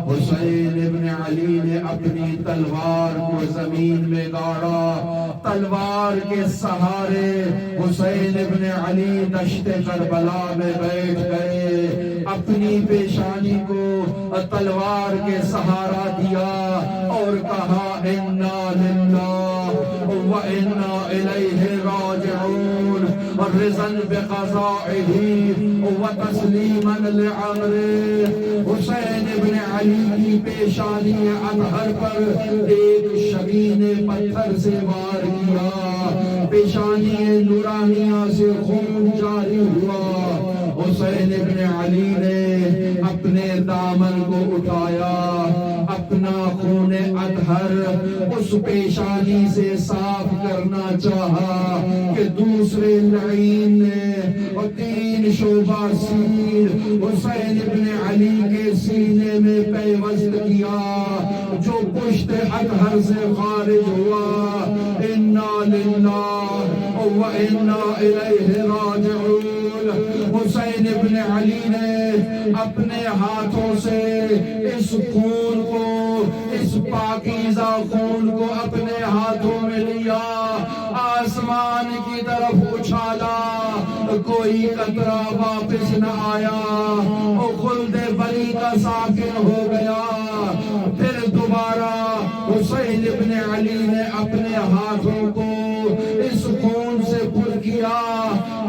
Speaker 2: حسین ابن علی نے اپنی تلوار کو زمین میں گاڑا، تلوار کے سہارے حسین ابن علی دشت کربلا میں بیٹھ گئے، اپنی پیشانی کو تلوار کے سہارا دیا اور کہا انا للہ وَإِنَّا إِلَيْهِ رَاجِعُونَ رِضًا بِقَضَائِهِ وَتَسْلِيمًا لِعَمْرِهِ۔ حسین ابن علی کی پیشانی اطہر پر ایک شبین پتھر سے وار کیا، پیشانی نورانیہ سے خون جاری ہوا۔ حسین ابن علی نے اپنے دامن کو اٹھایا، اپنا خون اطہر اس پیشانی سے صاف کرنا چاہا کہ دوسرے لعین نے اور 3 شعبہ سین حسین ابن علی کے سینے میں پیوست کیا، جو پشت اطہر سے خارج ہوا۔ انا للہ وَإِنَّا إِلَيْهِ رَاجِعُونَ۔ حسین ابن علی نے اپنے ہاتھوں سے اس خون کو، اس پاکیزہ خون کو اپنے ہاتھوں میں لیا، آسمان کی طرف اچھالا، کوئی قطرہ واپس نہ آیا، وہ خلد بری کا ساکن ہو گیا۔ پھر دوبارہ حسین ابن علی نے اپنے ہاتھوں کو اس خون سے پر کیا،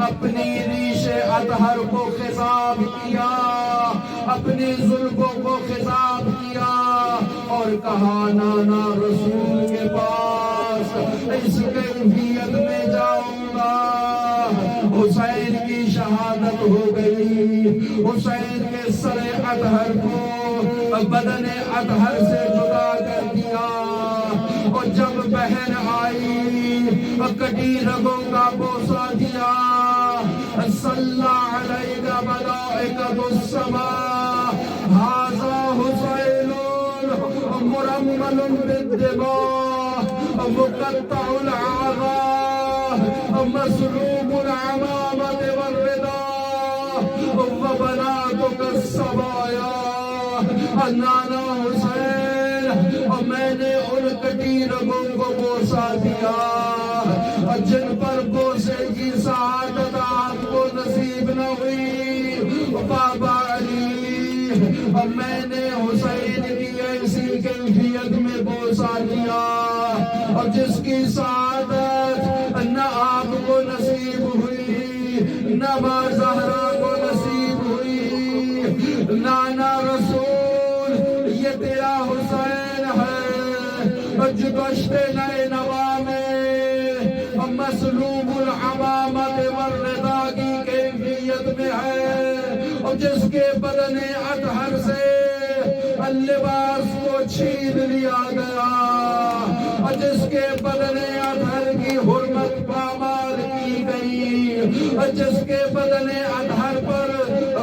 Speaker 2: اپنی ریش اطہر کو خضاب کیا، اپنی زلفوں کو خضاب کیا، اور کہا نانا رسول کے پاس اس کیفیت میں جاؤں گا۔ حسین کی شہادت ہو گئی، حسین کے سر اطہر کو بدن اطہر سے جدا کر دیا، اور جب بہن آئی کٹی رگوں کا بوسہ دیا، صلی علیہ ملائکۃ السماء ھذا حسین مرمل بالدماء مقطع الاعضاء مسلوب العمامۃ والرداء وبناتک الصبایا۔ نانا حسین، اور میں نے ان کٹی رگوں کو بوسہ دیا، اور جن پر بوسے کی سعادت آپ کو نصیب نہ ہوئی، بابا علی، اور میں نے حسین کی ایسی کیفیت میں بوسہ دیا، اور جس کی سعادت نہ آپ کو نصیب ہوئی، نہ ماں زہرا کو نصیب ہوئی۔ نانا رسول، یہ تیرا حسین ہے جو دشت نینوا میں مسلوب العمامۃ والردا کی کیفیت میں ہے، اور جس کے بدن اطہر سے لباس کو چھین لیا گیا، اور جس کے بدن اطہر کی حرمت پامال کی گئی، اور جس کے بدن اطہر پر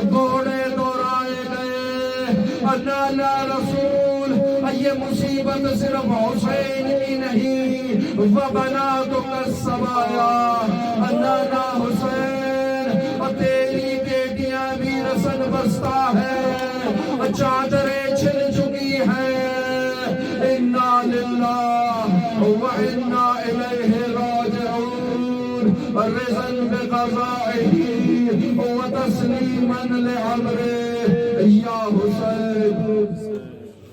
Speaker 2: گھوڑے دوڑائے گئے۔ نانا رسول، یہ مصیبت صرف حسین کی نہیں، وبناتک الصبایا۔ نانا حسین، اور تیری بیٹیاں بھی رسن بستہ ہیں، چادریں چھن چکی ہیں۔ انا للہ وَإِنَّا إِلَيْهِ رَاجِعُونَ۔
Speaker 1: رضا بقضائه وتسليما لأمره. يا حسين